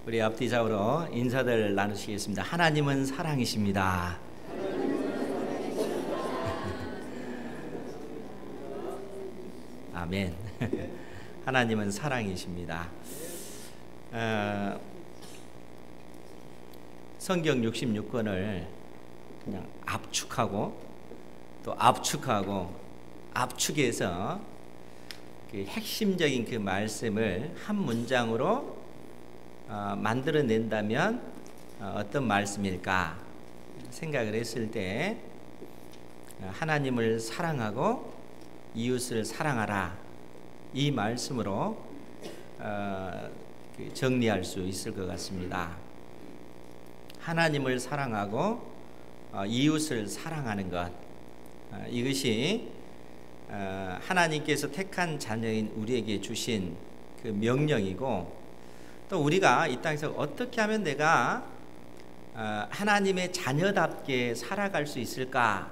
우리 앞뒤 좌우로 인사들 나누시겠습니다. 하나님은 사랑이십니다. 아멘. 하나님은 사랑이십니다. 성경 66권을 그냥 압축하고 또 압축해서 그 핵심적인 그 말씀을 한 문장으로 만들어낸다면 어떤 말씀일까 생각을 했을 때, 하나님을 사랑하고 이웃을 사랑하라, 이 말씀으로 정리할 수 있을 것 같습니다. 하나님을 사랑하고 이웃을 사랑하는 것, 이것이 하나님께서 택한 자녀인 우리에게 주신 그 명령이고, 또 우리가 이 땅에서 어떻게 하면 내가 하나님의 자녀답게 살아갈 수 있을까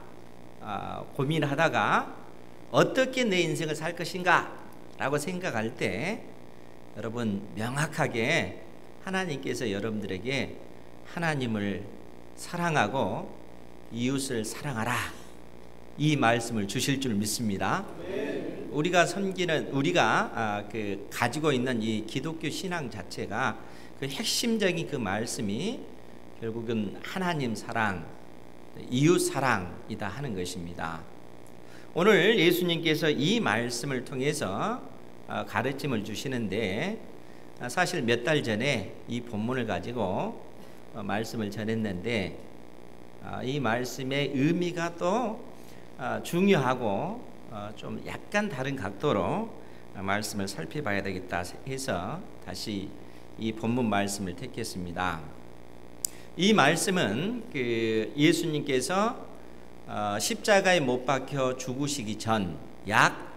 고민하다가 어떻게 내 인생을 살 것인가 라고 생각할 때, 여러분 명확하게 하나님께서 여러분들에게 하나님을 사랑하고 이웃을 사랑하라, 이 말씀을 주실 줄 믿습니다. 우리가 가지고 있는 이 기독교 신앙 자체가 그 핵심적인 그 말씀이 결국은 하나님 사랑, 이웃 사랑이다 하는 것입니다. 오늘 예수님께서 이 말씀을 통해서 가르침을 주시는데, 사실 몇 달 전에 이 본문을 가지고 말씀을 전했는데, 이 말씀의 의미가 또 중요하고 좀 약간 다른 각도로 말씀을 살펴봐야 되겠다 해서 다시 이 본문 말씀을 택했습니다. 이 말씀은 그 예수님께서 십자가에 못 박혀 죽으시기 전 약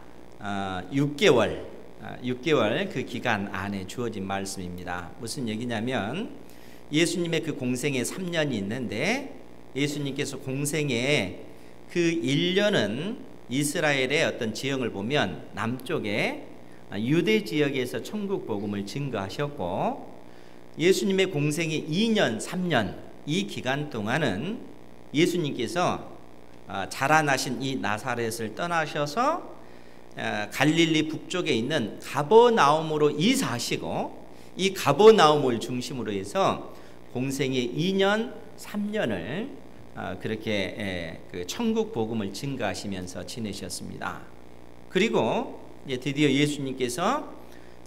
6개월 그 기간 안에 주어진 말씀입니다. 무슨 얘기냐면, 예수님의 그 공생에 3년이 있는데, 예수님께서 공생에 그 1년은 이스라엘의 어떤 지형을 보면 남쪽에 유대 지역에서 천국 복음을 증거하셨고, 예수님의 공생이 2년, 3년 이 기간 동안은 예수님께서 자라나신 이 나사렛을 떠나셔서 갈릴리 북쪽에 있는 가버나움으로 이사하시고, 이 가버나움을 중심으로 해서 공생의 2년, 3년을 그렇게 그 천국 복음을 증거하시면서 지내셨습니다. 그리고 이제 드디어 예수님께서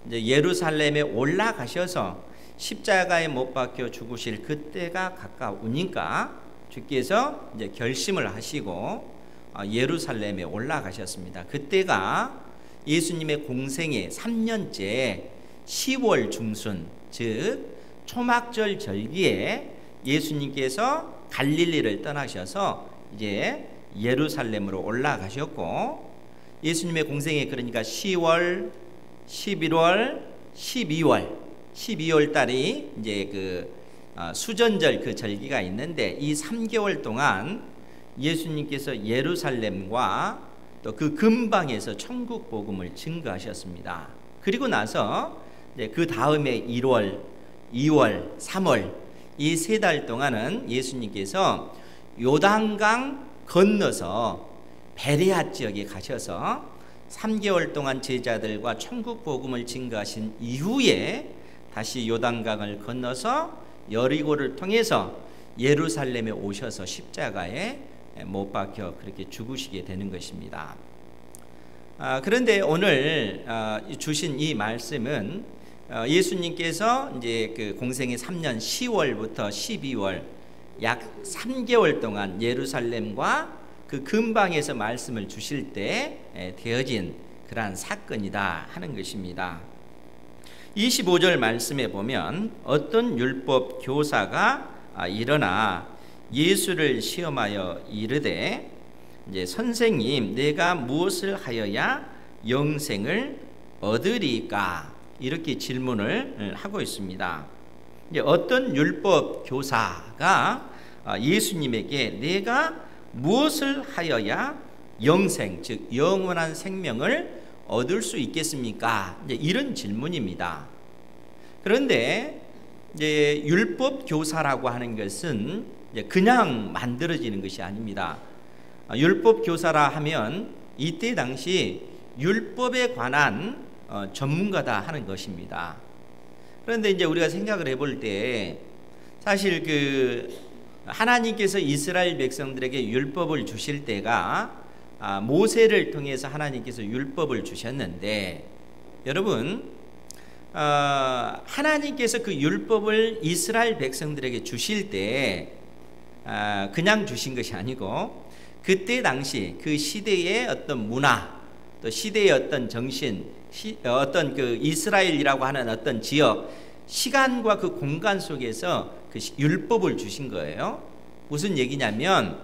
이제 예루살렘에 올라가셔서 십자가에 못 박혀 죽으실 그때가 가까우니까 주께서 이제 결심을 하시고 예루살렘에 올라가셨습니다. 그때가 예수님의 공생의 3년째 10월 중순, 즉 초막절 절기에 예수님께서 갈릴리를 떠나셔서 이제 예루살렘으로 올라가셨고, 예수님의 공생에 그러니까 10월, 11월, 12월 달이 이제 그 수전절 그 절기가 있는데, 이 3개월 동안 예수님께서 예루살렘과 또 그 근방에서 천국 복음을 증거하셨습니다. 그리고 나서 이제 그 다음에 1월, 2월, 3월 이 3달 동안은 예수님께서 요단강 건너서 베레아 지역에 가셔서 3개월 동안 제자들과 천국 복음을 증거하신 이후에 다시 요단강을 건너서 여리고를 통해서 예루살렘에 오셔서 십자가에 못 박혀 그렇게 죽으시게 되는 것입니다. 그런데 오늘 주신 이 말씀은 예수님께서 이제 그 공생의 3년 10월부터 12월 약 3개월 동안 예루살렘과 그 근방에서 말씀을 주실 때 되어진 그러한 사건이다 하는 것입니다. 25절 말씀에 보면, 어떤 율법 교사가 일어나 예수를 시험하여 이르되, 이제 선생님, 내가 무엇을 하여야 영생을 얻으리까? 이렇게 질문을 하고 있습니다. 이제 어떤 율법 교사가 예수님에게 내가 무엇을 하여야 영생, 즉 영원한 생명을 얻을 수 있겠습니까? 이제 이런 질문입니다. 그런데 이제 율법 교사라고 하는 것은 그냥 만들어지는 것이 아닙니다. 율법 교사라 하면 이때 당시 율법에 관한 전문가다 하는 것입니다. 그런데 이제 우리가 생각을 해볼 때 사실 하나님께서 이스라엘 백성들에게 율법을 주실 때가 모세를 통해서 하나님께서 율법을 주셨는데, 여러분 하나님께서 그 율법을 이스라엘 백성들에게 주실 때 그냥 주신 것이 아니고 그때 당시 그 시대의 어떤 문화, 또 시대의 어떤 정신, 어떤 이스라엘이라고 하는 어떤 지역, 시간과 그 공간 속에서 그 율법을 주신 거예요. 무슨 얘기냐면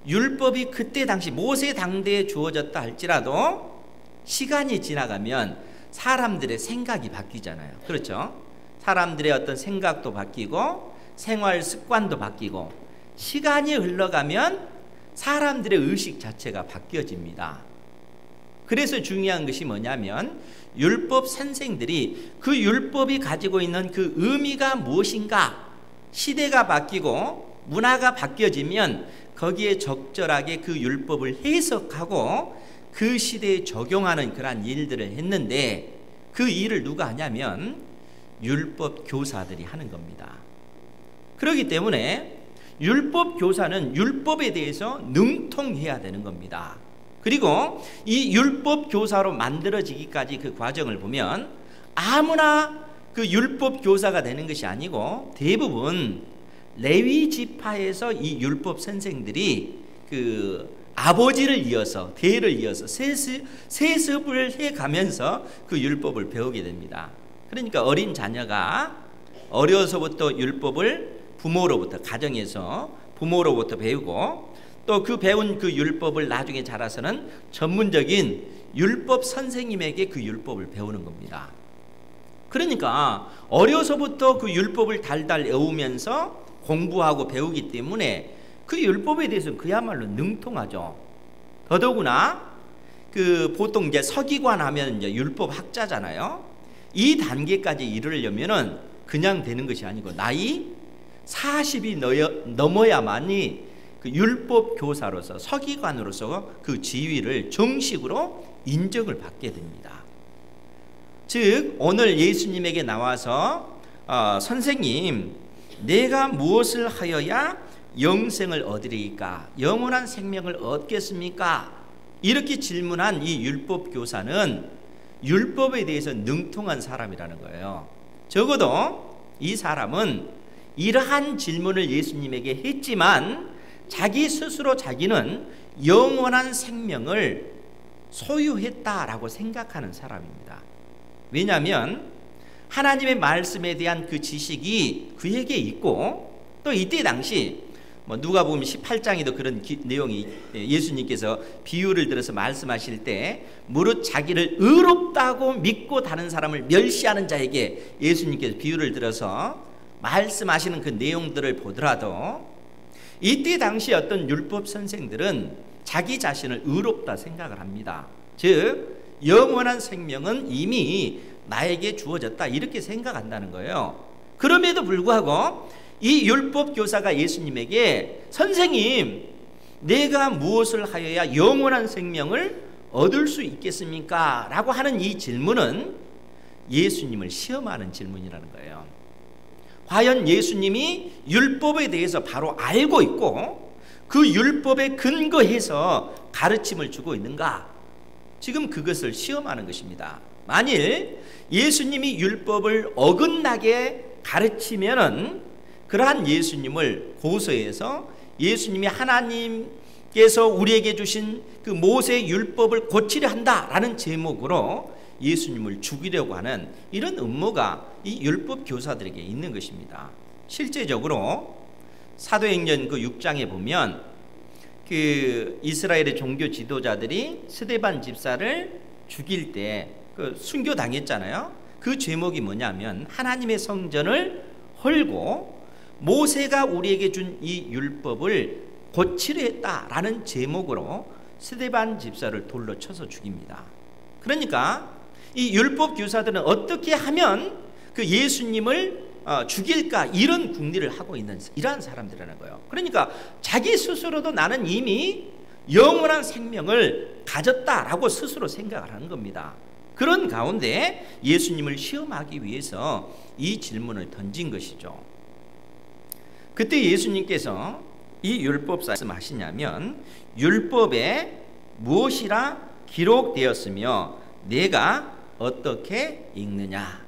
율법이 그때 당시 모세 당대에 주어졌다 할지라도 시간이 지나가면 사람들의 생각이 바뀌잖아요. 그렇죠? 사람들의 어떤 생각도 바뀌고 생활 습관도 바뀌고 시간이 흘러가면 사람들의 의식 자체가 바뀌어집니다. 그래서 중요한 것이 뭐냐면 율법 선생들이 그 율법이 가지고 있는 그 의미가 무엇인가, 시대가 바뀌고 문화가 바뀌어지면 거기에 적절하게 그 율법을 해석하고 그 시대에 적용하는 그러한 일들을 했는데, 그 일을 누가 하냐면 율법 교사들이 하는 겁니다. 그렇기 때문에 율법 교사는 율법에 대해서 능통해야 되는 겁니다. 그리고 이 율법 교사로 만들어지기까지 그 과정을 보면 아무나 그 율법 교사가 되는 것이 아니고 대부분 레위 지파에서 이 율법 선생들이 그 아버지를 이어서 대를 이어서 세습을 해가면서 그 율법을 배우게 됩니다. 그러니까 어린 자녀가 어려서부터 율법을 부모로부터, 가정에서 부모로부터 배우고 또 그 배운 그 율법을 나중에 자라서는 전문적인 율법 선생님에게 그 율법을 배우는 겁니다. 그러니까 어려서부터 그 율법을 달달 외우면서 공부하고 배우기 때문에 그 율법에 대해서는 그야말로 능통하죠. 더더구나 보통 이제 서기관 하면 이제 율법 학자잖아요. 이 단계까지 이르려면은 그냥 되는 것이 아니고 나이 40이 넘어야만이 그 율법 교사로서, 서기관으로서 그 지위를 정식으로 인정을 받게 됩니다. 즉 오늘 예수님에게 나와서 선생님, 내가 무엇을 하여야 영생을 얻으리까, 영원한 생명을 얻겠습니까? 이렇게 질문한 이 율법 교사는 율법에 대해서 능통한 사람이라는 거예요. 적어도 이 사람은 이러한 질문을 예수님에게 했지만 자기 스스로 자기는 영원한 생명을 소유했다라고 생각하는 사람입니다. 왜냐하면 하나님의 말씀에 대한 그 지식이 그에게 있고, 또 이때 당시 누가복음 18장에도 그런 내용이, 예수님께서 비유를 들어서 말씀하실 때 무릇 자기를 의롭다고 믿고 다른 사람을 멸시하는 자에게 예수님께서 비유를 들어서 말씀하시는 그 내용들을 보더라도 이때 당시 어떤 율법 선생들은 자기 자신을 의롭다 생각을 합니다. 즉 영원한 생명은 이미 나에게 주어졌다, 이렇게 생각한다는 거예요. 그럼에도 불구하고 이 율법 교사가 예수님에게 선생님, 내가 무엇을 하여야 영원한 생명을 얻을 수 있겠습니까? 라고 하는 이 질문은 예수님을 시험하는 질문이라는 거예요. 과연 예수님이 율법에 대해서 바로 알고 있고 그 율법에 근거해서 가르침을 주고 있는가? 지금 그것을 시험하는 것입니다. 만일 예수님이 율법을 어긋나게 가르치면은 그러한 예수님을 고소해서 예수님이 하나님께서 우리에게 주신 그 모세 율법을 고치려 한다라는 제목으로 예수님을 죽이려고 하는 이런 음모가 이 율법 교사들에게 있는 것입니다. 실제적으로 사도행전 그 6장에 보면 그 이스라엘의 종교 지도자들이 스데반 집사를 죽일 때 그 순교당했잖아요. 그 제목이 뭐냐면 하나님의 성전을 헐고 모세가 우리에게 준 이 율법을 고치려 했다라는 제목으로 스데반 집사를 돌로 쳐서 죽입니다. 그러니까 이 율법 교사들은 어떻게 하면 그 예수님을 죽일까 이런 궁리를 하고 있는 이러한 사람들이라는 거예요. 그러니까 자기 스스로도 나는 이미 영원한 생명을 가졌다라고 스스로 생각을 하는 겁니다. 그런 가운데 예수님을 시험하기 위해서 이 질문을 던진 것이죠. 그때 예수님께서 이 율법 말씀하시냐면 율법에 무엇이라 기록되었으며 내가 어떻게 읽느냐.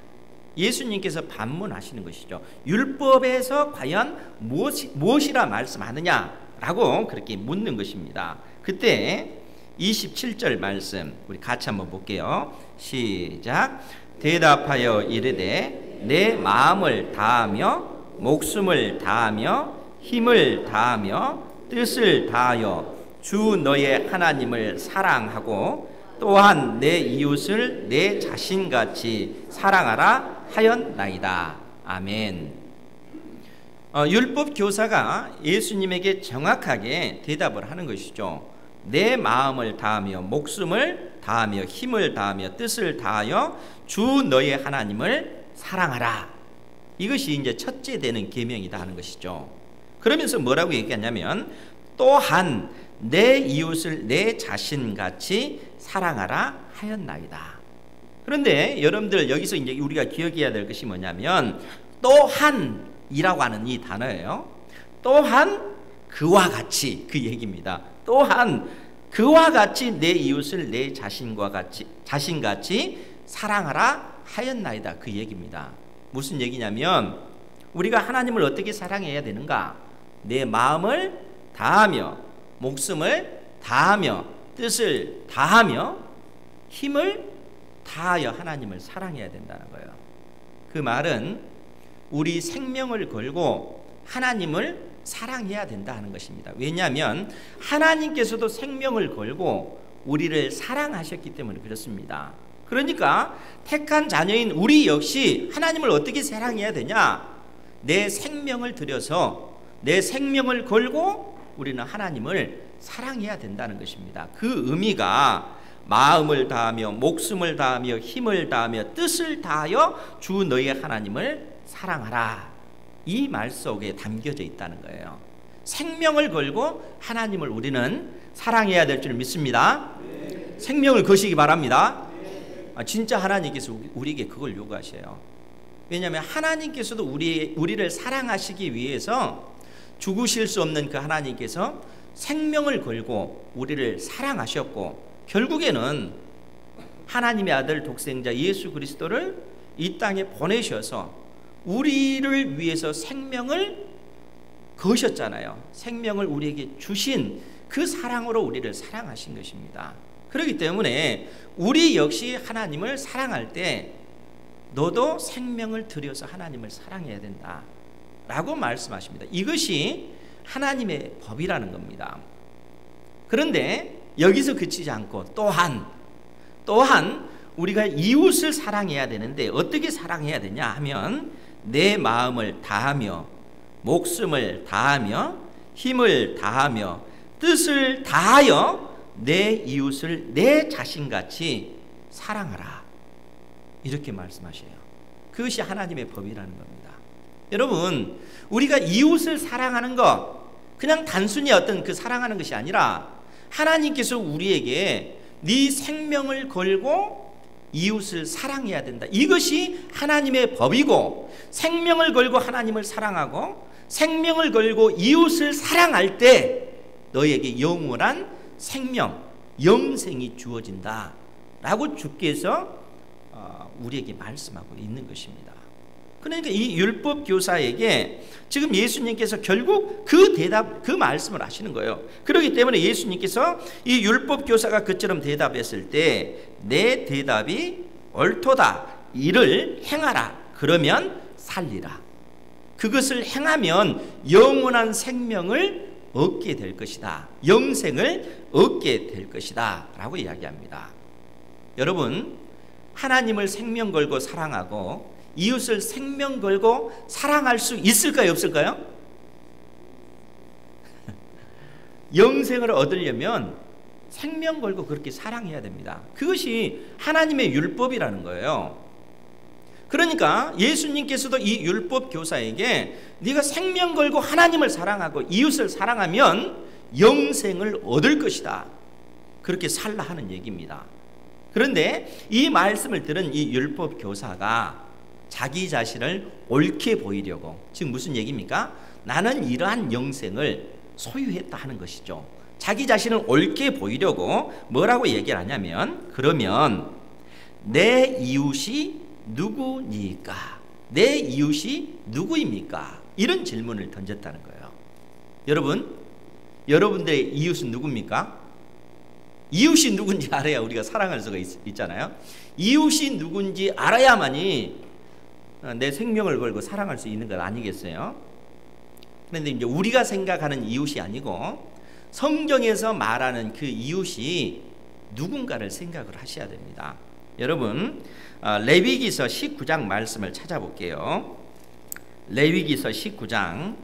예수님께서 반문하시는 것이죠. 율법에서 과연 무엇이라 말씀하느냐라고 그렇게 묻는 것입니다. 그때 27절 말씀 우리 같이 한번 볼게요. 시작. 대답하여 이르되 내 마음을 다하며 목숨을 다하며 힘을 다하며 뜻을 다하여 주 너의 하나님을 사랑하고 또한 내 이웃을 내 자신같이 사랑하라 하였나이다. 아멘. 율법 교사가 예수님에게 정확하게 대답을 하는 것이죠. 내 마음을 다하며 목숨을 다하며 힘을 다하며 뜻을 다하여 주 너의 하나님을 사랑하라. 이것이 이제 첫째 되는 계명이다 하는 것이죠. 그러면서 뭐라고 얘기하냐면 또한 내 이웃을 내 자신같이 사랑하라 하였나이다. 그런데 여러분들 여기서 이제 우리가 기억해야 될 것이 뭐냐면 또한이라고 하는 이 단어예요. 또한 그와 같이 그 얘기입니다. 또한 그와 같이 내 이웃을 내 자신같이 사랑하라 하였나이다 그 얘기입니다. 무슨 얘기냐면 우리가 하나님을 어떻게 사랑해야 되는가? 내 마음을 다하며 목숨을 다하며 뜻을 다하며 힘을 다하여 하나님을 사랑해야 된다는 거예요. 그 말은 우리 생명을 걸고 하나님을 사랑해야 된다 하는 것입니다. 왜냐하면 하나님께서도 생명을 걸고 우리를 사랑하셨기 때문에 그렇습니다. 그러니까 택한 자녀인 우리 역시 하나님을 어떻게 사랑해야 되냐? 내 생명을 들여서 내 생명을 걸고 우리는 하나님을 사랑해야 된다는 것입니다. 그 의미가 마음을 다하며 목숨을 다하며 힘을 다하며 뜻을 다하여 주 너의 하나님을 사랑하라. 이 말 속에 담겨져 있다는 거예요. 생명을 걸고 하나님을 우리는 사랑해야 될 줄 믿습니다. 생명을 거시기 바랍니다. 진짜 하나님께서 우리에게 그걸 요구하셔요. 왜냐하면 하나님께서도 우리를 사랑하시기 위해서 죽으실 수 없는 그 하나님께서 생명을 걸고 우리를 사랑하셨고 결국에는 하나님의 아들 독생자 예수 그리스도를 이 땅에 보내셔서 우리를 위해서 생명을 거셨잖아요. 생명을 우리에게 주신 그 사랑으로 우리를 사랑하신 것입니다. 그렇기 때문에 우리 역시 하나님을 사랑할 때 너도 생명을 들여서 하나님을 사랑해야 된다 라고 말씀하십니다. 이것이 하나님의 법이라는 겁니다. 그런데 여기서 그치지 않고 또한 우리가 이웃을 사랑해야 되는데 어떻게 사랑해야 되냐 하면 내 마음을 다하며 목숨을 다하며 힘을 다하며 뜻을 다하여 내 이웃을 내 자신같이 사랑하라. 이렇게 말씀하셔요. 그것이 하나님의 법이라는 겁니다. 여러분, 우리가 이웃을 사랑하는 것 그냥 단순히 어떤 그 사랑하는 것이 아니라 하나님께서 우리에게 네 생명을 걸고 이웃을 사랑해야 된다. 이것이 하나님의 법이고 생명을 걸고 하나님을 사랑하고 생명을 걸고 이웃을 사랑할 때 너에게 영원한 생명, 영생이 주어진다 라고 주께서 우리에게 말씀하고 있는 것입니다. 그러니까 이 율법 교사에게 지금 예수님께서 결국 그 말씀을 하시는 거예요. 그렇기 때문에 예수님께서 이 율법 교사가 그처럼 대답했을 때 내 대답이 옳도다. 이를 행하라. 그러면 살리라. 그것을 행하면 영원한 생명을 얻게 될 것이다. 영생을 얻게 될 것이다 라고 이야기합니다. 여러분, 하나님을 생명 걸고 사랑하고 이웃을 생명 걸고 사랑할 수 있을까요? 없을까요? 영생을 얻으려면 생명 걸고 그렇게 사랑해야 됩니다. 그것이 하나님의 율법이라는 거예요. 그러니까 예수님께서도 이 율법 교사에게 네가 생명 걸고 하나님을 사랑하고 이웃을 사랑하면 영생을 얻을 것이다, 그렇게 살라 하는 얘기입니다. 그런데 이 말씀을 들은 이 율법 교사가 자기 자신을 옳게 보이려고, 즉 무슨 얘기입니까? 나는 이러한 영생을 소유했다 하는 것이죠. 자기 자신을 옳게 보이려고 뭐라고 얘기를 하냐면, 그러면 내 이웃이 누구니까? 내 이웃이 누구입니까? 이런 질문을 던졌다는 거예요. 여러분들의 이웃은 누굽니까? 이웃이 누군지 알아야 우리가 사랑할 수가 있잖아요. 이웃이 누군지 알아야만이 내 생명을 걸고 사랑할 수 있는 것 아니겠어요? 그런데 이제 우리가 생각하는 이웃이 아니고 성경에서 말하는 그 이웃이 누군가를 생각을 하셔야 됩니다. 여러분, 레위기서 19장 말씀을 찾아볼게요. 레위기서 19장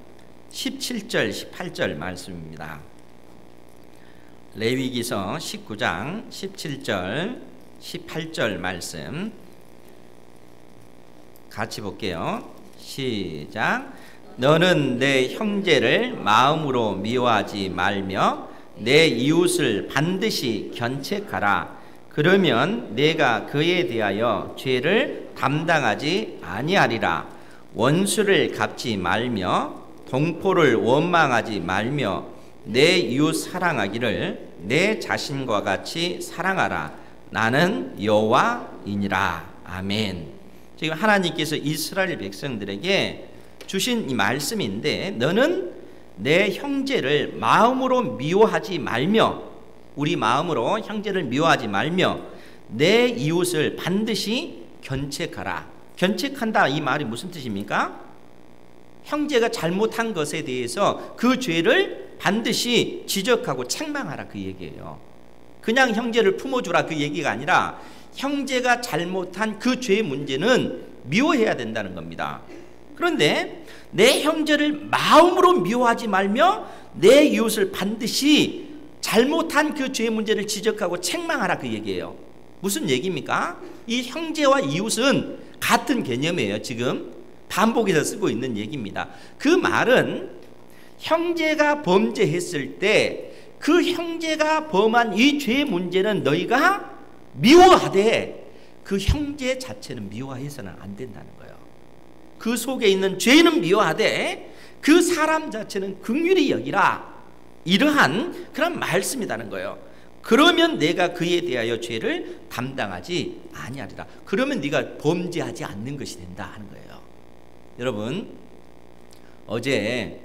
17절 18절 말씀입니다. 레위기서 19장 17절 18절 말씀 같이 볼게요. 시작. 너는 내 형제를 마음으로 미워하지 말며 내 이웃을 반드시 견책하라. 그러면 내가 그에 대하여 죄를 담당하지 아니하리라. 원수를 갚지 말며 동포를 원망하지 말며 내 이웃 사랑하기를 내 자신과 같이 사랑하라. 나는 여호와이니라. 아멘. 지금 하나님께서 이스라엘 백성들에게 주신 이 말씀인데, 너는 내 형제를 마음으로 미워하지 말며, 우리 마음으로 형제를 미워하지 말며 내 이웃을 반드시 견책하라. 견책한다, 이 말이 무슨 뜻입니까? 형제가 잘못한 것에 대해서 그 죄를 반드시 지적하고 책망하라, 그 얘기예요. 그냥 형제를 품어주라, 그 얘기가 아니라 형제가 잘못한 그 죄의 문제는 미워해야 된다는 겁니다. 그런데 내 형제를 마음으로 미워하지 말며 내 이웃을 반드시 잘못한 그 죄의 문제를 지적하고 책망하라, 그 얘기예요. 무슨 얘기입니까? 이 형제와 이웃은 같은 개념이에요. 지금 반복해서 쓰고 있는 얘기입니다. 그 말은 형제가 범죄했을 때 그 형제가 범한 이 죄의 문제는 너희가 미워하되 그 형제 자체는 미워해서는 안 된다는 거예요. 그 속에 있는 죄는 미워하되 그 사람 자체는 긍휼히 여기라. 이러한 그런 말씀이라는 거예요. 그러면 내가 그에 대하여 죄를 담당하지 아니하리라. 그러면 네가 범죄하지 않는 것이 된다 하는 거예요. 여러분, 어제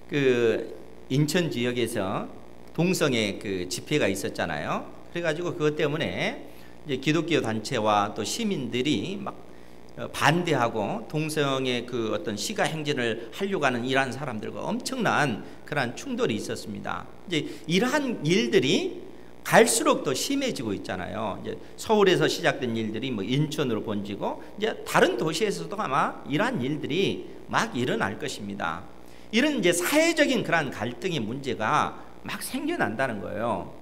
그 인천 지역에서 동성애 그 집회가 있었잖아요. 그래가지고 그것 때문에 이제 기독교 단체와 또 시민들이 막 반대하고 동성애 그 어떤 시가 행진을 하려고 하는 이러한 사람들과 엄청난 그러한 충돌이 있었습니다. 이제 이러한 일들이 갈수록 더 심해지고 있잖아요. 이제 서울에서 시작된 일들이 뭐 인천으로 번지고 이제 다른 도시에서도 아마 이러한 일들이 막 일어날 것입니다. 이런 이제 사회적인 그러한 갈등의 문제가 막 생겨난다는 거예요.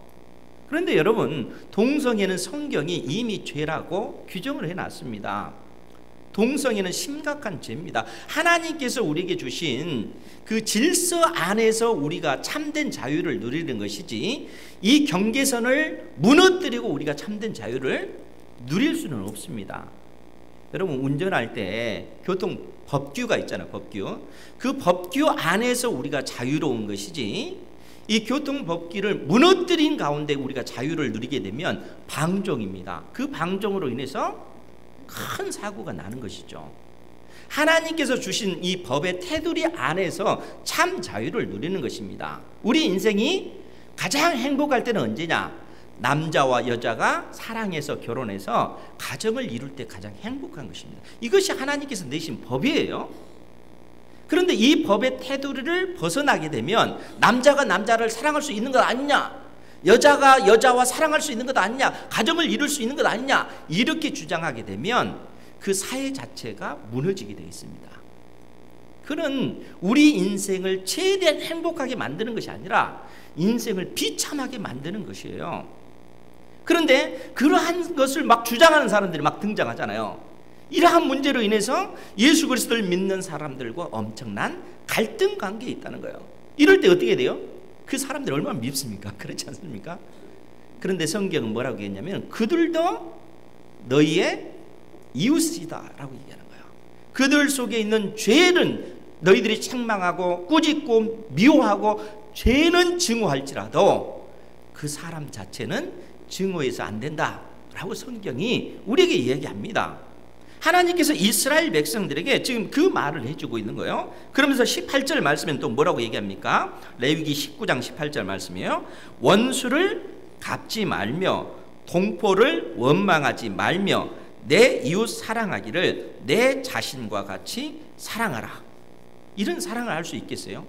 그런데 여러분, 동성애는 성경이 이미 죄라고 규정을 해놨습니다. 동성애는 심각한 죄입니다. 하나님께서 우리에게 주신 그 질서 안에서 우리가 참된 자유를 누리는 것이지, 이 경계선을 무너뜨리고 우리가 참된 자유를 누릴 수는 없습니다. 여러분, 운전할 때 교통 법규가 있잖아요. 법규. 그 법규 안에서 우리가 자유로운 것이지, 이 교통 법규를 무너뜨린 가운데 우리가 자유를 누리게 되면 방종입니다. 그 방종으로 인해서 큰 사고가 나는 것이죠. 하나님께서 주신 이 법의 테두리 안에서 참 자유를 누리는 것입니다. 우리 인생이 가장 행복할 때는 언제냐? 남자와 여자가 사랑해서 결혼해서 가정을 이룰 때 가장 행복한 것입니다. 이것이 하나님께서 내신 법이에요. 그런데 이 법의 테두리를 벗어나게 되면 남자가 남자를 사랑할 수 있는 것 아니냐? 여자가 여자와 사랑할 수 있는 것 아니냐? 가정을 이룰 수 있는 것 아니냐? 이렇게 주장하게 되면 그 사회 자체가 무너지게 되어 있습니다. 그는 우리 인생을 최대한 행복하게 만드는 것이 아니라 인생을 비참하게 만드는 것이에요. 그런데 그러한 것을 막 주장하는 사람들이 막 등장하잖아요. 이러한 문제로 인해서 예수 그리스도를 믿는 사람들과 엄청난 갈등 관계에 있다는 거예요. 이럴 때 어떻게 돼요? 그 사람들이 얼마나 밉습니까? 그렇지 않습니까? 그런데 성경은 뭐라고 했냐면 그들도 너희의 이웃이다 라고 얘기하는 거예요. 그들 속에 있는 죄는 너희들이 책망하고 꾸짖고 미워하고 죄는 증오할지라도 그 사람 자체는 증오해서 안 된다 라고 성경이 우리에게 이야기합니다. 하나님께서 이스라엘 백성들에게 지금 그 말을 해주고 있는 거예요. 그러면서 18절 말씀엔 또 뭐라고 얘기합니까? 레위기 19장 18절 말씀이에요. 원수를 갚지 말며 동포를 원망하지 말며 내 이웃 사랑하기를 내 자신과 같이 사랑하라. 이런 사랑을 할 수 있겠어요?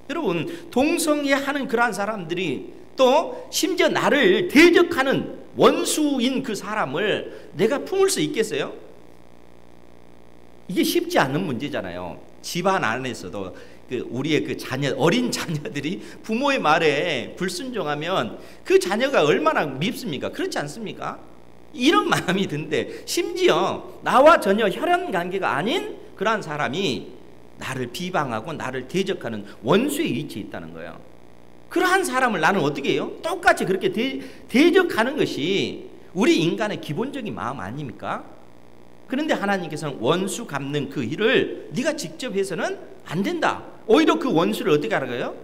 여러분, 동성애하는 그러한 사람들이 또 심지어 나를 대적하는 원수인 그 사람을 내가 품을 수 있겠어요? 이게 쉽지 않은 문제잖아요. 집안 안에서도 우리의 그 자녀, 어린 자녀들이 부모의 말에 불순종하면 그 자녀가 얼마나 밉습니까? 그렇지 않습니까? 이런 마음이 든데 심지어 나와 전혀 혈연 관계가 아닌 그러한 사람이 나를 비방하고 나를 대적하는 원수의 위치에 있다는 거예요. 그러한 사람을 나는 어떻게 해요? 똑같이 그렇게 대적하는 것이 우리 인간의 기본적인 마음 아닙니까? 그런데 하나님께서는 원수 갚는 그 일을 네가 직접 해서는 안 된다. 오히려 그 원수를 어떻게 하라고요?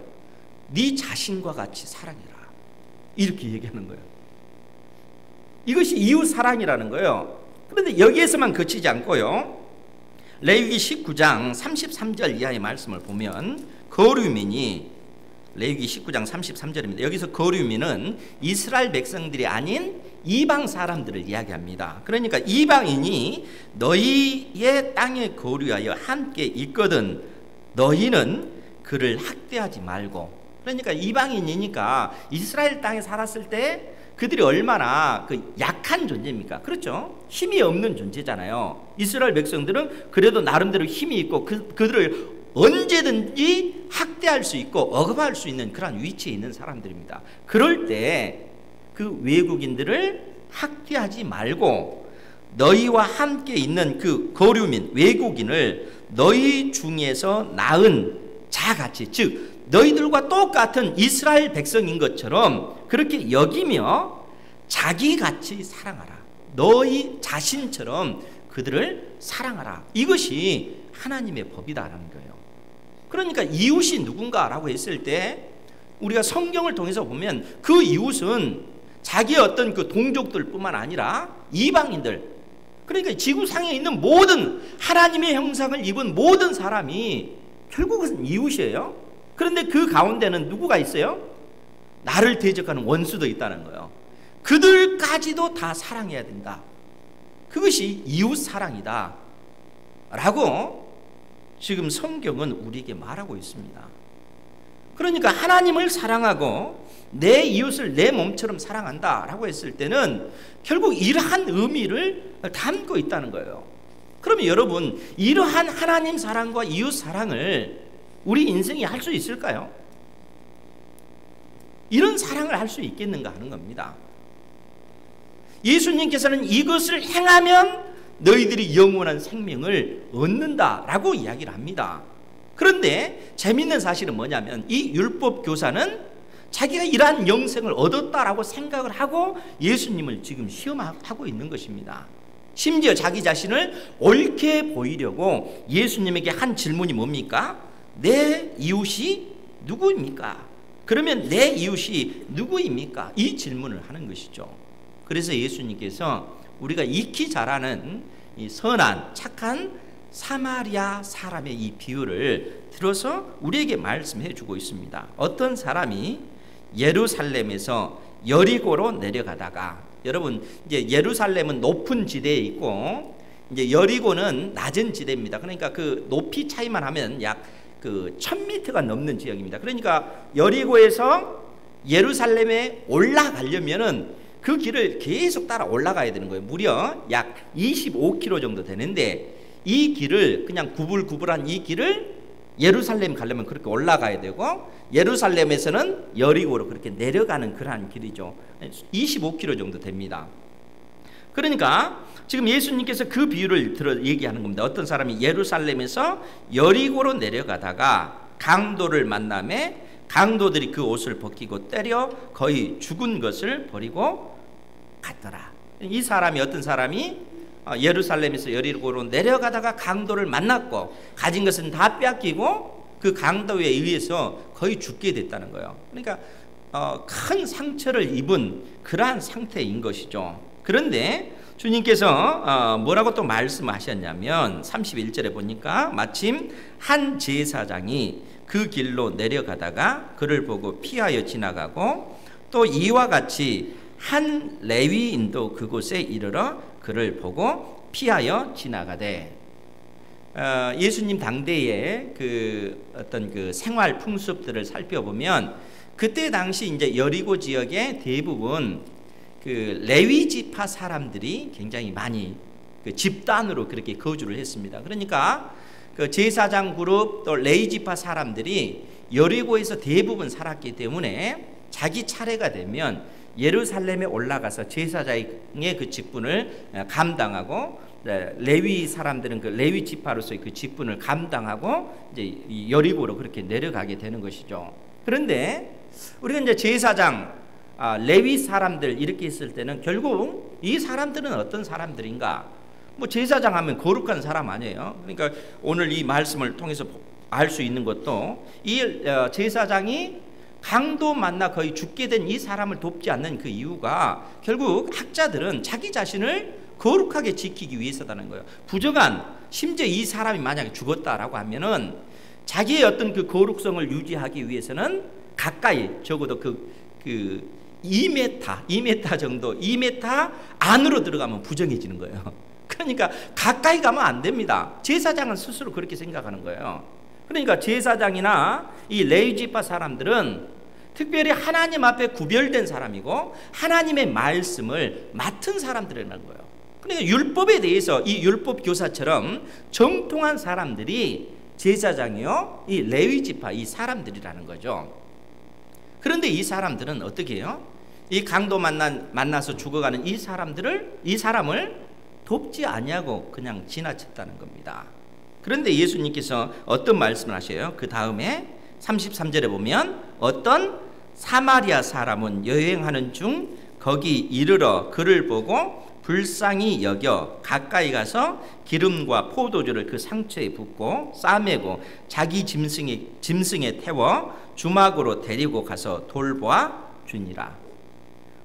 네 자신과 같이 사랑해라. 이렇게 얘기하는 거예요. 이것이 이웃 사랑이라는 거예요. 그런데 여기에서만 그치지 않고요. 레위기 19장 33절 이하의 말씀을 보면 거류민이 레위기 19장 33절입니다. 여기서 거류민은 이스라엘 백성들이 아닌 이방 사람들을 이야기합니다. 그러니까 이방인이 너희의 땅에 거류하여 함께 있거든 너희는 그를 학대하지 말고. 그러니까 이방인이니까 이스라엘 땅에 살았을 때 그들이 얼마나 그 약한 존재입니까? 그렇죠? 힘이 없는 존재잖아요. 이스라엘 백성들은 그래도 나름대로 힘이 있고 그들을 언제든지 학대할 수 있고 억압할 수 있는 그런 위치에 있는 사람들입니다. 그럴 때 그 외국인들을 학대하지 말고 너희와 함께 있는 그 거류민 외국인을 너희 중에서 낳은 자같이, 즉 너희들과 똑같은 이스라엘 백성인 것처럼 그렇게 여기며 자기같이 사랑하라. 너희 자신처럼 그들을 사랑하라. 이것이 하나님의 법이다라는 거예요. 그러니까 이웃이 누군가라고 했을 때 우리가 성경을 통해서 보면 그 이웃은 자기의 어떤 그 동족들 뿐만 아니라 이방인들, 그러니까 지구상에 있는 모든 하나님의 형상을 입은 모든 사람이 결국은 이웃이에요. 그런데 그 가운데는 누구가 있어요? 나를 대적하는 원수도 있다는 거예요. 그들까지도 다 사랑해야 된다. 그것이 이웃 사랑이다 라고 지금 성경은 우리에게 말하고 있습니다. 그러니까 하나님을 사랑하고 내 이웃을 내 몸처럼 사랑한다 라고 했을 때는 결국 이러한 의미를 담고 있다는 거예요. 그러면 여러분, 이러한 하나님 사랑과 이웃 사랑을 우리 인생이 할 수 있을까요? 이런 사랑을 할 수 있겠는가 하는 겁니다. 예수님께서는 이것을 행하면 너희들이 영원한 생명을 얻는다라고 이야기를 합니다. 그런데 재미있는 사실은 뭐냐면 이 율법 교사는 자기가 이러한 영생을 얻었다라고 생각을 하고 예수님을 지금 시험하고 있는 것입니다. 심지어 자기 자신을 옳게 보이려고 예수님에게 한 질문이 뭡니까? 내 이웃이 누구입니까? 그러면 내 이웃이 누구입니까? 이 질문을 하는 것이죠. 그래서 예수님께서 우리가 익히 잘 아는 이 선한 착한 사마리아 사람의 이 비유를 들어서 우리에게 말씀해 주고 있습니다. 어떤 사람이 예루살렘에서 여리고로 내려가다가, 여러분 이제 예루살렘은 높은 지대에 있고 이제 여리고는 낮은 지대입니다. 그러니까 그 높이 차이만 하면 약 그 1000m가 넘는 지역입니다. 그러니까 여리고에서 예루살렘에 올라가려면은 그 길을 계속 따라 올라가야 되는 거예요. 무려 약 25km 정도 되는데 이 길을 그냥 구불구불한 이 길을 예루살렘 가려면 그렇게 올라가야 되고 예루살렘에서는 여리고로 그렇게 내려가는 그러한 길이죠. 25km 정도 됩니다. 그러니까 지금 예수님께서 그 비유를 들어 얘기하는 겁니다. 어떤 사람이 예루살렘에서 여리고로 내려가다가 강도를 만나매 강도들이 그 옷을 벗기고 때려 거의 죽은 것을 버리고 갔더라. 이 사람이 어떤 사람이 예루살렘에서 여리고로 내려가다가 강도를 만났고 가진 것은 다 뺏기고 그 강도에 의해서 거의 죽게 됐다는 거예요. 그러니까 큰 상처를 입은 그러한 상태인 것이죠. 그런데 주님께서 뭐라고 또 말씀하셨냐면 31절에 보니까 마침 한 제사장이 그 길로 내려가다가 그를 보고 피하여 지나가고 또 이와 같이 한 레위인도 그곳에 이르러 그를 보고 피하여 지나가되. 예수님 당대의 그 어떤 그 생활 풍습들을 살펴보면 그때 당시 이제 여리고 지역의 대부분 그 레위 지파 사람들이 굉장히 많이 그 집단으로 그렇게 거주를 했습니다. 그러니까 그 제사장 그룹 또 레위 지파 사람들이 여리고에서 대부분 살았기 때문에 자기 차례가 되면 예루살렘에 올라가서 제사장의 그 직분을 감당하고 레위 사람들은 그 레위 지파로서의 그 직분을 감당하고 이제 여리고로 그렇게 내려가게 되는 것이죠. 그런데 우리가 이제 제사장, 레위 사람들 이렇게 있을 때는 결국 이 사람들은 어떤 사람들인가? 뭐 제사장 하면 거룩한 사람 아니에요. 그러니까 오늘 이 말씀을 통해서 알 수 있는 것도 이 제사장이 강도 만나 거의 죽게 된 이 사람을 돕지 않는 그 이유가 결국 학자들은 자기 자신을 거룩하게 지키기 위해서다는 거예요. 부정한, 심지어 이 사람이 만약에 죽었다라고 하면은 자기의 어떤 그 거룩성을 유지하기 위해서는 가까이 적어도 그 2m 정도, 2m 안으로 들어가면 부정해지는 거예요. 그러니까 가까이 가면 안 됩니다. 제사장은 스스로 그렇게 생각하는 거예요. 그러니까 제사장이나 이 레위 지파 사람들은 특별히 하나님 앞에 구별된 사람이고 하나님의 말씀을 맡은 사람들이라는 거예요. 그러니까 율법에 대해서 이 율법 교사처럼 정통한 사람들이 제사장이요, 이 레위 지파 이 사람들이라는 거죠. 그런데 이 사람들은 어떻게 해요? 이 강도 만나서 죽어가는 이 사람을 돕지 아니하고 그냥 지나쳤다는 겁니다. 그런데 예수님께서 어떤 말씀을 하셔요? 그 다음에 33절에 보면 어떤 사마리아 사람은 여행하는 중 거기 이르러 그를 보고 불쌍히 여겨 가까이 가서 기름과 포도주를 그 상처에 붓고 싸매고 자기 짐승에 태워 주막으로 데리고 가서 돌보아 주니라.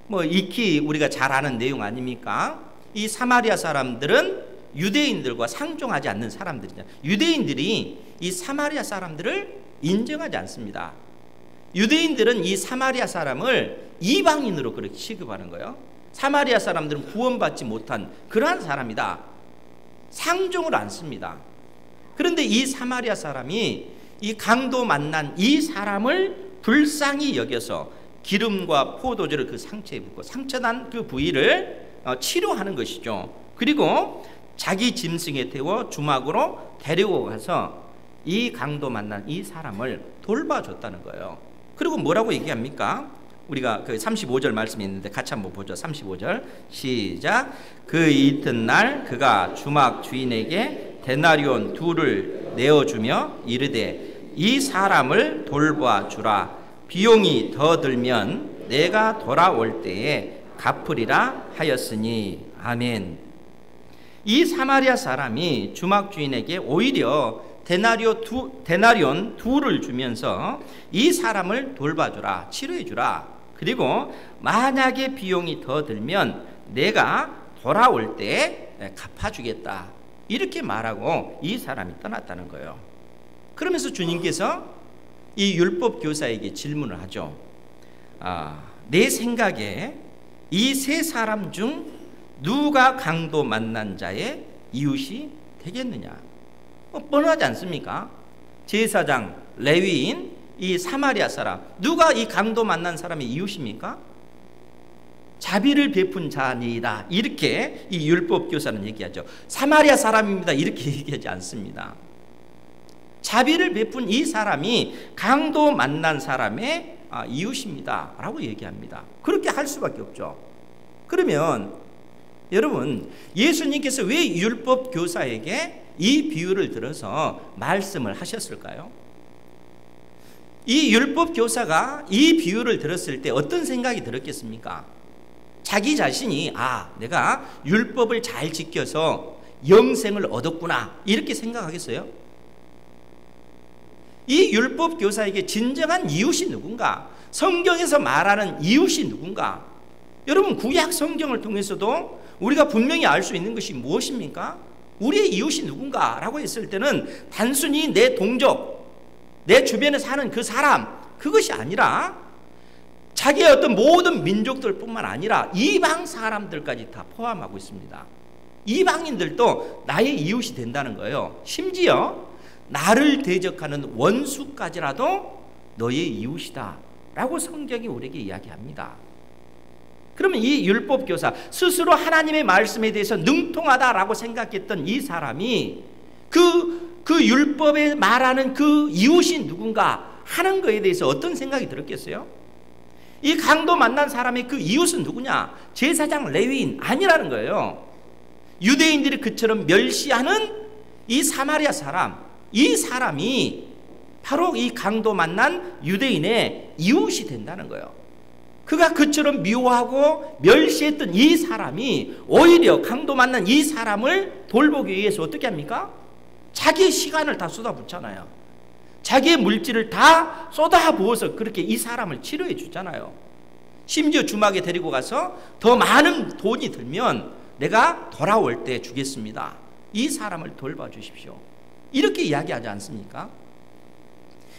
뭐 익히 우리가 잘 아는 내용 아닙니까? 이 사마리아 사람들은 유대인들과 상종하지 않는 사람들이죠. 유대인들이 이 사마리아 사람들을 인정하지 않습니다. 유대인들은 이 사마리아 사람을 이방인으로 그렇게 취급하는 거예요. 사마리아 사람들은 구원받지 못한 그러한 사람이다. 상종을 않습니다. 그런데 이 사마리아 사람이 이 강도 만난 이 사람을 불쌍히 여겨서 기름과 포도주를 그 상처에 붓고 상처난 그 부위를 치료하는 것이죠. 그리고 자기 짐승에 태워 주막으로 데리고 가서 이 강도 만난 이 사람을 돌봐줬다는 거예요. 그리고 뭐라고 얘기합니까? 우리가 그 35절 말씀이 있는데 같이 한번 보죠. 35절 시작. 그 이튿날 그가 주막 주인에게 데나리온 2를 내어주며 이르되 이 사람을 돌봐 주라. 비용이 더 들면 내가 돌아올 때에 갚으리라 하였으니. 아멘. 이 사마리아 사람이 주막 주인에게 오히려 데나리온 2를 주면서 이 사람을 돌봐주라, 치료해주라. 그리고 만약에 비용이 더 들면 내가 돌아올 때 갚아주겠다. 이렇게 말하고 이 사람이 떠났다는 거예요. 그러면서 주님께서 이 율법 교사에게 질문을 하죠. 내 생각에 이 세 사람 중 누가 강도 만난 자의 이웃이 되겠느냐? 뻔하지 않습니까? 제사장, 레위인, 이 사마리아 사람, 누가 이 강도 만난 사람의 이웃입니까? 자비를 베푼 자니이다. 이렇게 이 율법 교사는 얘기하죠. 사마리아 사람입니다. 이렇게 얘기하지 않습니다. 자비를 베푼 이 사람이 강도 만난 사람의 이웃입니다 라고 얘기합니다. 그렇게 할 수밖에 없죠. 그러면 여러분, 예수님께서 왜 율법 교사에게 이 비유를 들어서 말씀을 하셨을까요? 이 율법 교사가 이 비유를 들었을 때 어떤 생각이 들었겠습니까? 자기 자신이 내가 율법을 잘 지켜서 영생을 얻었구나 이렇게 생각하겠어요? 이 율법 교사에게 진정한 이웃이 누군가? 성경에서 말하는 이웃이 누군가? 여러분, 구약 성경을 통해서도 우리가 분명히 알 수 있는 것이 무엇입니까? 우리의 이웃이 누군가? 라고 했을 때는 단순히 내 동족, 내 주변에 사는 그 사람, 그것이 아니라 자기의 어떤 모든 민족들 뿐만 아니라 이방 사람들까지 다 포함하고 있습니다. 이방인들도 나의 이웃이 된다는 거예요. 심지어 나를 대적하는 원수까지라도 너의 이웃이다 라고 성경이 우리에게 이야기합니다. 그러면 이 율법 교사, 스스로 하나님의 말씀에 대해서 능통하다라고 생각했던 이 사람이 그 율법에 말하는 그 이웃이 누군가 하는 것에 대해서 어떤 생각이 들었겠어요? 이 강도 만난 사람의 그 이웃은 누구냐? 제사장 레위인 아니라는 거예요. 유대인들이 그처럼 멸시하는 이 사마리아 사람, 이 사람이 바로 이 강도 만난 유대인의 이웃이 된다는 거예요. 그가 그처럼 미워하고 멸시했던 이 사람이 오히려 강도 만난 이 사람을 돌보기 위해서 어떻게 합니까? 자기의 시간을 다 쏟아붓잖아요. 자기의 물질을 다 쏟아부어서 그렇게 이 사람을 치료해 주잖아요. 심지어 주막에 데리고 가서 더 많은 돈이 들면 내가 돌아올 때 주겠습니다. 이 사람을 돌봐 주십시오. 이렇게 이야기하지 않습니까?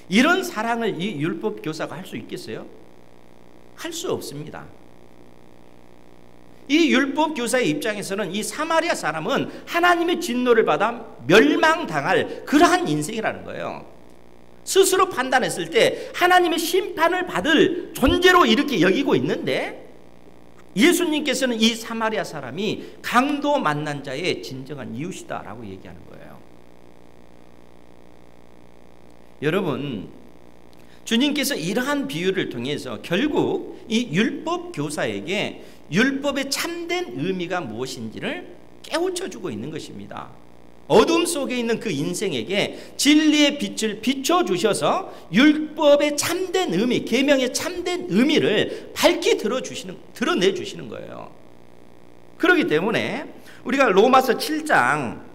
이런 사랑을 이 율법 교사가 할 수 있겠어요? 할 수 없습니다. 이 율법 교사의 입장에서는 이 사마리아 사람은 하나님의 진노를 받아 멸망당할 그러한 인생이라는 거예요. 스스로 판단했을 때 하나님의 심판을 받을 존재로 이렇게 여기고 있는데 예수님께서는 이 사마리아 사람이 강도 만난 자의 진정한 이웃이다라고 얘기하는 거예요. 여러분, 주님께서 이러한 비유를 통해서 결국 이 율법 교사에게 율법의 참된 의미가 무엇인지를 깨우쳐주고 있는 것입니다. 어둠 속에 있는 그 인생에게 진리의 빛을 비춰주셔서 율법의 참된 의미, 계명의 참된 의미를 밝히 드러내주시는 거예요. 그렇기 때문에 우리가 로마서 7장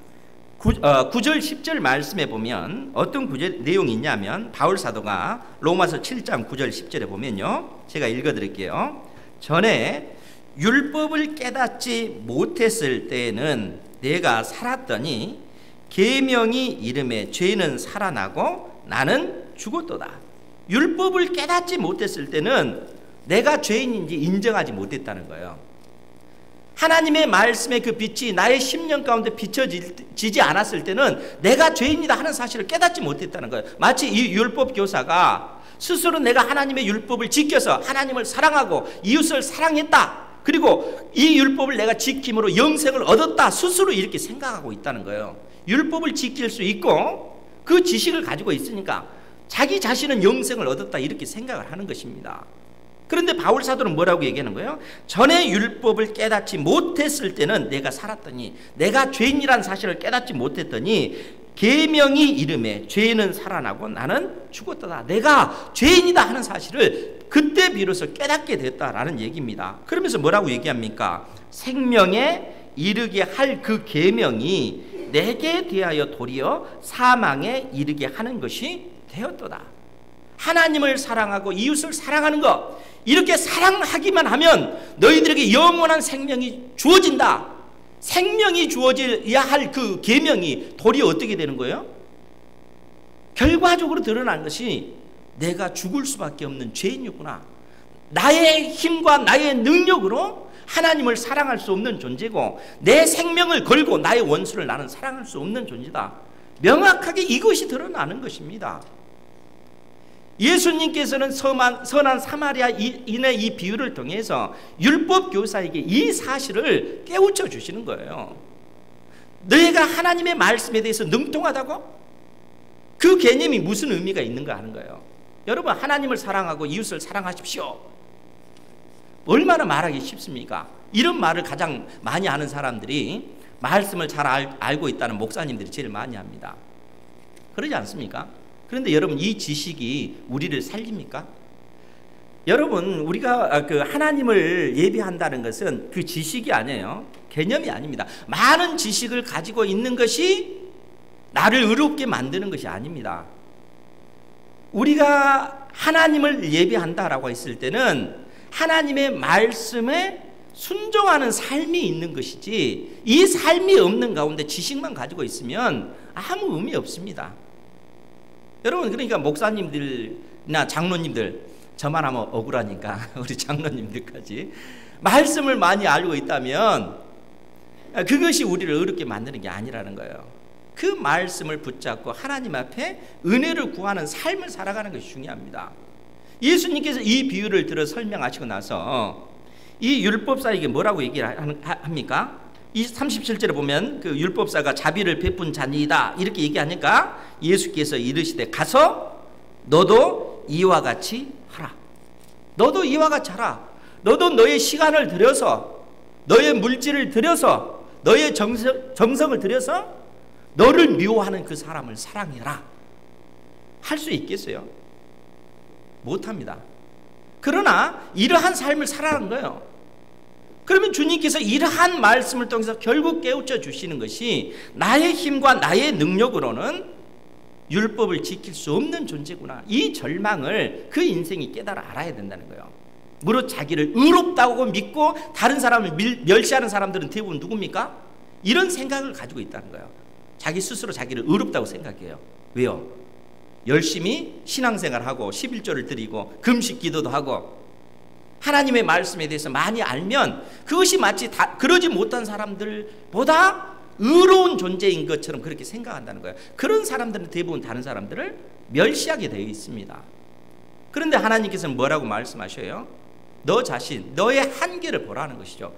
9절 10절 말씀에 보면 어떤 내용이 있냐면 바울 사도가 로마서 7장 9절 10절에 보면요, 제가 읽어드릴게요. 전에 율법을 깨닫지 못했을 때에는 내가 살았더니 계명이 이름에 죄는 살아나고 나는 죽었도다. 율법을 깨닫지 못했을 때는 내가 죄인인지 인정하지 못했다는 거예요. 하나님의 말씀의 그 빛이 나의 심령 가운데 비춰지지 않았을 때는 내가 죄인이다 하는 사실을 깨닫지 못했다는 거예요. 마치 이 율법 교사가 스스로 내가 하나님의 율법을 지켜서 하나님을 사랑하고 이웃을 사랑했다, 그리고 이 율법을 내가 지킴으로 영생을 얻었다, 스스로 이렇게 생각하고 있다는 거예요. 율법을 지킬 수 있고 그 지식을 가지고 있으니까 자기 자신은 영생을 얻었다 이렇게 생각을 하는 것입니다. 그런데 바울 사도는 뭐라고 얘기하는 거예요? 전에 율법을 깨닫지 못했을 때는 내가 살았더니, 내가 죄인이라는 사실을 깨닫지 못했더니 계명이 이름에 죄는 살아나고 나는 죽었다. 내가 죄인이다 하는 사실을 그때 비로소 깨닫게 됐다라는 얘기입니다. 그러면서 뭐라고 얘기합니까? 생명에 이르게 할 그 계명이 내게 대하여 도리어 사망에 이르게 하는 것이 되었도다. 하나님을 사랑하고 이웃을 사랑하는 것, 이렇게 사랑하기만 하면 너희들에게 영원한 생명이 주어진다. 생명이 주어져야 할 그 계명이 도리어 어떻게 되는 거예요? 결과적으로 드러난 것이 내가 죽을 수밖에 없는 죄인이구나. 나의 힘과 나의 능력으로 하나님을 사랑할 수 없는 존재고, 내 생명을 걸고 나의 원수를 나는 사랑할 수 없는 존재다. 명확하게 이것이 드러나는 것입니다. 예수님께서는 선한 사마리아인의 이 비유를 통해서 율법 교사에게 이 사실을 깨우쳐 주시는 거예요. 너희가 하나님의 말씀에 대해서 능통하다고? 그 개념이 무슨 의미가 있는가 하는 거예요. 여러분, 하나님을 사랑하고 이웃을 사랑하십시오. 얼마나 말하기 쉽습니까? 이런 말을 가장 많이 하는 사람들이 말씀을 잘 알고 있다는 목사님들이 제일 많이 합니다. 그러지 않습니까? 그런데 여러분, 이 지식이 우리를 살립니까? 여러분, 우리가 그 하나님을 예배한다는 것은 그 지식이 아니에요. 개념이 아닙니다. 많은 지식을 가지고 있는 것이 나를 의롭게 만드는 것이 아닙니다. 우리가 하나님을 예배한다라고 했을 때는 하나님의 말씀에 순종하는 삶이 있는 것이지, 이 삶이 없는 가운데 지식만 가지고 있으면 아무 의미 없습니다. 여러분, 그러니까 목사님들이나 장로님들, 저만 하면 억울하니까 우리 장로님들까지 말씀을 많이 알고 있다면 그것이 우리를 의롭게 만드는 게 아니라는 거예요. 그 말씀을 붙잡고 하나님 앞에 은혜를 구하는 삶을 살아가는 것이 중요합니다. 예수님께서 이 비유를 들어 설명하시고 나서 이 율법사에게 뭐라고 얘기를 합니까? 이 37절에 보면 그 율법사가 자비를 베푼 자니이다 이렇게 얘기하니까 예수께서 이르시되 가서 너도 이와 같이 하라. 너도 이와 같이 하라. 너도 너의 시간을 들여서, 너의 물질을 들여서, 너의 정성을 들여서 너를 미워하는 그 사람을 사랑해라. 할 수 있겠어요? 못합니다. 그러나 이러한 삶을 살아가는 거예요. 그러면 주님께서 이러한 말씀을 통해서 결국 깨우쳐 주시는 것이 나의 힘과 나의 능력으로는 율법을 지킬 수 없는 존재구나. 이 절망을 그 인생이 깨달아 알아야 된다는 거예요. 무릇 자기를 의롭다고 믿고 다른 사람을 멸시하는 사람들은 대부분 누굽니까? 이런 생각을 가지고 있다는 거예요. 자기 스스로 자기를 의롭다고 생각해요. 왜요? 열심히 신앙생활하고 11조를 드리고 금식 기도도 하고 하나님의 말씀에 대해서 많이 알면 그것이 마치 그러지 못한 사람들보다 의로운 존재인 것처럼 그렇게 생각한다는 거예요. 그런 사람들은 대부분 다른 사람들을 멸시하게 되어 있습니다. 그런데 하나님께서는 뭐라고 말씀하셔요? 너 자신, 너의 한계를 보라는 것이죠.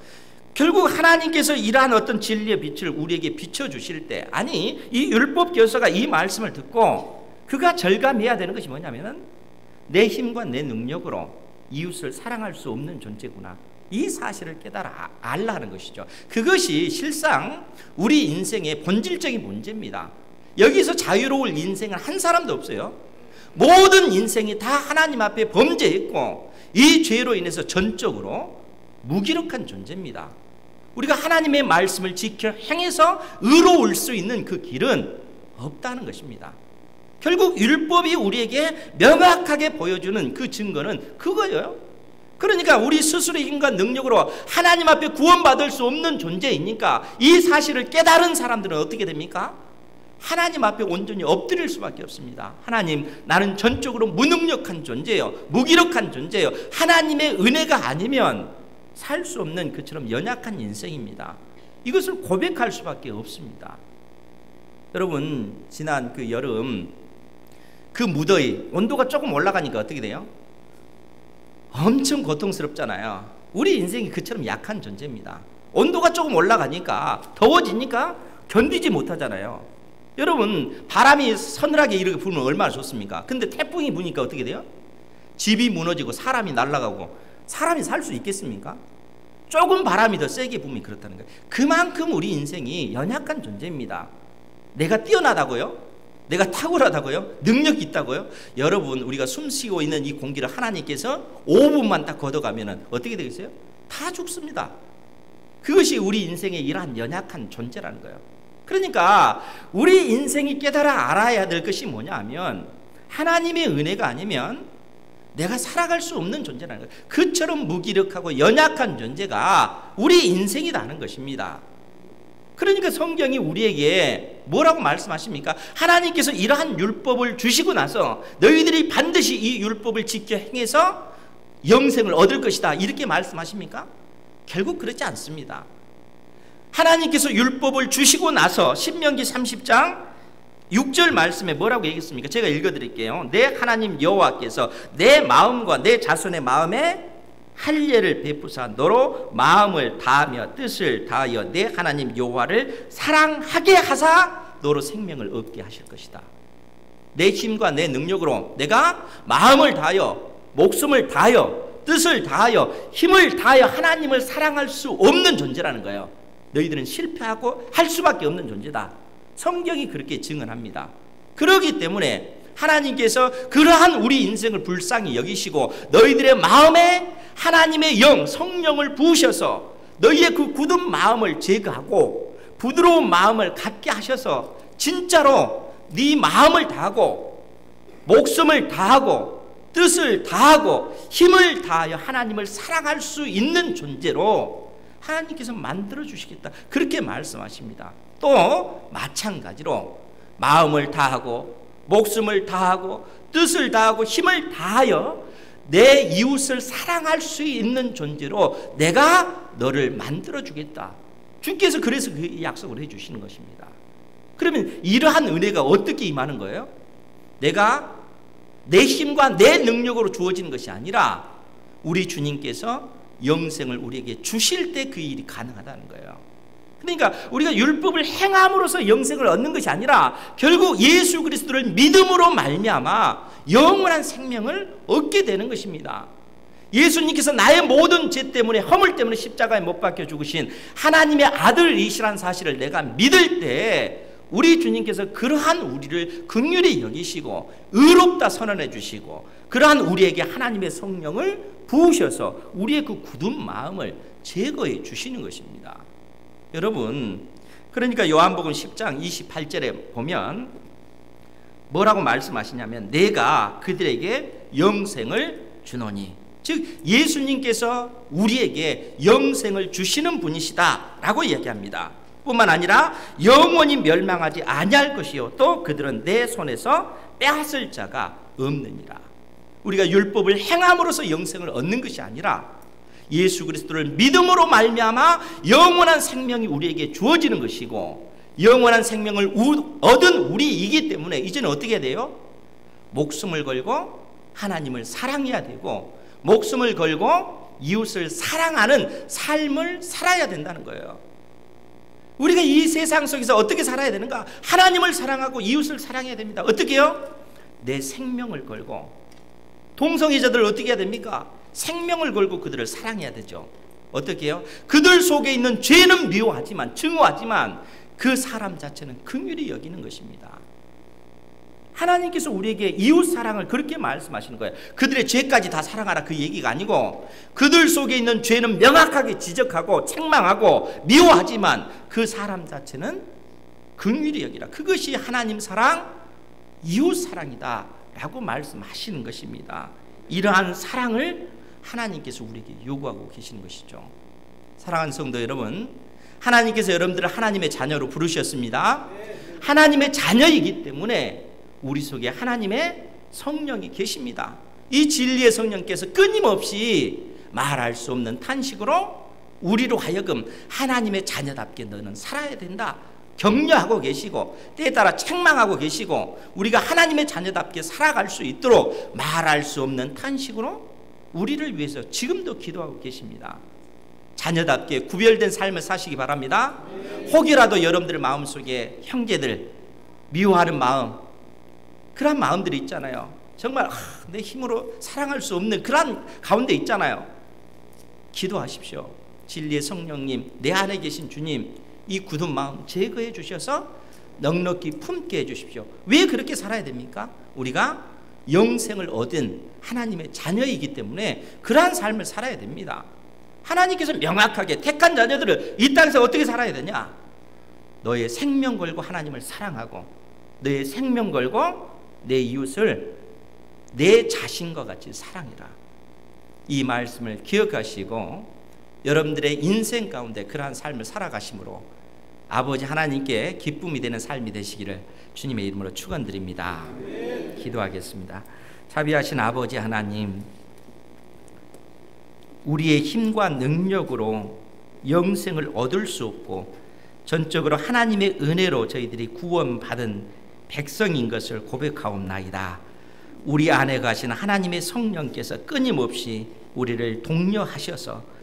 결국 하나님께서 이러한 어떤 진리의 빛을 우리에게 비춰주실 때, 아니 이 율법 교사가 이 말씀을 듣고 그가 절감해야 되는 것이 뭐냐면은 내 힘과 내 능력으로 이웃을 사랑할 수 없는 존재구나. 이 사실을 깨달아 알라는 것이죠. 그것이 실상 우리 인생의 본질적인 문제입니다. 여기서 자유로울 인생은 한 사람도 없어요. 모든 인생이 다 하나님 앞에 범죄했고 이 죄로 인해서 전적으로 무기력한 존재입니다. 우리가 하나님의 말씀을 지켜 행해서 의로울 수 있는 그 길은 없다는 것입니다. 결국 율법이 우리에게 명확하게 보여주는 그 증거는 그거예요. 그러니까 우리 스스로의 힘과 능력으로 하나님 앞에 구원받을 수 없는 존재이니까 이 사실을 깨달은 사람들은 어떻게 됩니까? 하나님 앞에 온전히 엎드릴 수밖에 없습니다. 하나님, 나는 전적으로 무능력한 존재예요. 무기력한 존재예요. 하나님의 은혜가 아니면 살 수 없는 그처럼 연약한 인생입니다. 이것을 고백할 수밖에 없습니다. 여러분, 지난 그 여름 그 무더위, 온도가 조금 올라가니까 어떻게 돼요? 엄청 고통스럽잖아요. 우리 인생이 그처럼 약한 존재입니다. 온도가 조금 올라가니까, 더워지니까 견디지 못하잖아요. 여러분, 바람이 서늘하게 이렇게 불면 얼마나 좋습니까? 근데 태풍이 부니까 어떻게 돼요? 집이 무너지고 사람이 날아가고 사람이 살 수 있겠습니까? 조금 바람이 더 세게 부면 그렇다는 거예요. 그만큼 우리 인생이 연약한 존재입니다. 내가 뛰어나다고요? 내가 탁월하다고요? 능력이 있다고요? 여러분, 우리가 숨쉬고 있는 이 공기를 하나님께서 5분만 딱 걷어가면 어떻게 되겠어요? 다 죽습니다. 그것이 우리 인생의 이러한 연약한 존재라는 거예요. 그러니까 우리 인생이 깨달아 알아야 될 것이 뭐냐 하면 하나님의 은혜가 아니면 내가 살아갈 수 없는 존재라는 거예요. 그처럼 무기력하고 연약한 존재가 우리 인생이라는 것입니다. 그러니까 성경이 우리에게 뭐라고 말씀하십니까? 하나님께서 이러한 율법을 주시고 나서 너희들이 반드시 이 율법을 지켜 행해서 영생을 얻을 것이다, 이렇게 말씀하십니까? 결국 그렇지 않습니다. 하나님께서 율법을 주시고 나서 신명기 30장 6절 말씀에 뭐라고 얘기했습니까? 제가 읽어드릴게요. 내 하나님 여호와께서 내 마음과 내 자손의 마음에 할례를 베푸사 너로 마음을 다하며 뜻을 다하여 내 하나님 여호와를 사랑하게 하사 너로 생명을 얻게 하실 것이다. 내 힘과 내 능력으로 내가 마음을 다하여 목숨을 다하여 뜻을 다하여 힘을 다하여 하나님을 사랑할 수 없는 존재라는 거예요. 너희들은 실패하고 할 수밖에 없는 존재다. 성경이 그렇게 증언합니다. 그렇기 때문에 하나님께서 그러한 우리 인생을 불쌍히 여기시고 너희들의 마음에 하나님의 영, 성령을 부으셔서 너희의 그 굳은 마음을 제거하고 부드러운 마음을 갖게 하셔서 진짜로 네 마음을 다하고 목숨을 다하고 뜻을 다하고 힘을 다하여 하나님을 사랑할 수 있는 존재로 하나님께서 만들어 주시겠다, 그렇게 말씀하십니다. 또 마찬가지로 마음을 다하고 목숨을 다하고 뜻을 다하고 힘을 다하여 내 이웃을 사랑할 수 있는 존재로 내가 너를 만들어 주겠다. 주께서 그래서 그 약속을 해주시는 것입니다. 그러면 이러한 은혜가 어떻게 임하는 거예요? 내가 내 힘과 내 능력으로 주어지는 것이 아니라 우리 주님께서 영생을 우리에게 주실 때 그 일이 가능하다는 거예요. 그러니까 우리가 율법을 행함으로써 영생을 얻는 것이 아니라 결국 예수 그리스도를 믿음으로 말미암아 영원한 생명을 얻게 되는 것입니다. 예수님께서 나의 모든 죄 때문에, 허물 때문에 십자가에 못 박혀 죽으신 하나님의 아들이시라는 사실을 내가 믿을 때 우리 주님께서 그러한 우리를 긍휼히 여기시고 의롭다 선언해 주시고 그러한 우리에게 하나님의 성령을 부으셔서 우리의 그 굳은 마음을 제거해 주시는 것입니다. 여러분, 그러니까 요한복음 10장 28절에 보면 뭐라고 말씀하시냐면 내가 그들에게 영생을 주노니, 즉 예수님께서 우리에게 영생을 주시는 분이시다 라고 이야기합니다. 뿐만 아니라 영원히 멸망하지 아니할 것이요 또 그들은 내 손에서 빼앗을 자가 없느니라. 우리가 율법을 행함으로써 영생을 얻는 것이 아니라 예수 그리스도를 믿음으로 말미암아 영원한 생명이 우리에게 주어지는 것이고, 영원한 생명을 얻은 우리이기 때문에 이제는 어떻게 해야 돼요? 목숨을 걸고 하나님을 사랑해야 되고 목숨을 걸고 이웃을 사랑하는 삶을 살아야 된다는 거예요. 우리가 이 세상 속에서 어떻게 살아야 되는가? 하나님을 사랑하고 이웃을 사랑해야 됩니다. 어떻게 해요? 내 생명을 걸고. 동성애자들을 어떻게 해야 됩니까? 생명을 걸고 그들을 사랑해야 되죠. 어떻게 해요? 그들 속에 있는 죄는 미워하지만, 증오하지만 그 사람 자체는 긍휼히 여기는 것입니다. 하나님께서 우리에게 이웃 사랑을 그렇게 말씀하시는 거예요. 그들의 죄까지 다 사랑하라 그 얘기가 아니고 그들 속에 있는 죄는 명확하게 지적하고 책망하고 미워하지만 그 사람 자체는 긍휼히 여기라. 그것이 하나님 사랑, 이웃 사랑이다 라고 말씀하시는 것입니다. 이러한 사랑을 하나님께서 우리에게 요구하고 계시는 것이죠. 사랑하는 성도 여러분, 하나님께서 여러분들을 하나님의 자녀로 부르셨습니다. 하나님의 자녀이기 때문에 우리 속에 하나님의 성령이 계십니다. 이 진리의 성령께서 끊임없이 말할 수 없는 탄식으로 우리로 하여금 하나님의 자녀답게 너는 살아야 된다 격려하고 계시고 때에 따라 책망하고 계시고 우리가 하나님의 자녀답게 살아갈 수 있도록 말할 수 없는 탄식으로 우리를 위해서 지금도 기도하고 계십니다. 자녀답게 구별된 삶을 사시기 바랍니다. 혹이라도 여러분들 마음속에 형제들 미워하는 마음, 그런 마음들이 있잖아요. 정말 내 힘으로 사랑할 수 없는 그런 가운데 있잖아요. 기도하십시오. 진리의 성령님, 내 안에 계신 주님, 이 굳은 마음 제거해 주셔서 넉넉히 품게 해 주십시오. 왜 그렇게 살아야 됩니까? 우리가 영생을 얻은 하나님의 자녀이기 때문에 그러한 삶을 살아야 됩니다. 하나님께서 명확하게 택한 자녀들을 이 땅에서 어떻게 살아야 되냐? 너의 생명 걸고 하나님을 사랑하고 너의 생명 걸고 내 이웃을 내 자신과 같이 사랑해라. 이 말씀을 기억하시고 여러분들의 인생 가운데 그러한 삶을 살아가심으로 아버지 하나님께 기쁨이 되는 삶이 되시기를 주님의 이름으로 축원드립니다. 기도하겠습니다. 자비하신 아버지 하나님, 우리의 힘과 능력으로 영생을 얻을 수 없고 전적으로 하나님의 은혜로 저희들이 구원받은 백성인 것을 고백하옵나이다. 우리 안에 가신 하나님의 성령께서 끊임없이 우리를 독려하셔서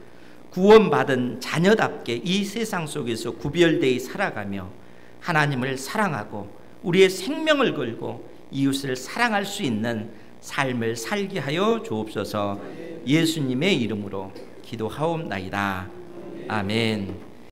구원받은 자녀답게 이 세상 속에서 구별되어 살아가며 하나님을 사랑하고 우리의 생명을 걸고 이웃을 사랑할 수 있는 삶을 살게 하여 주옵소서. 예수님의 이름으로 기도하옵나이다. 아멘.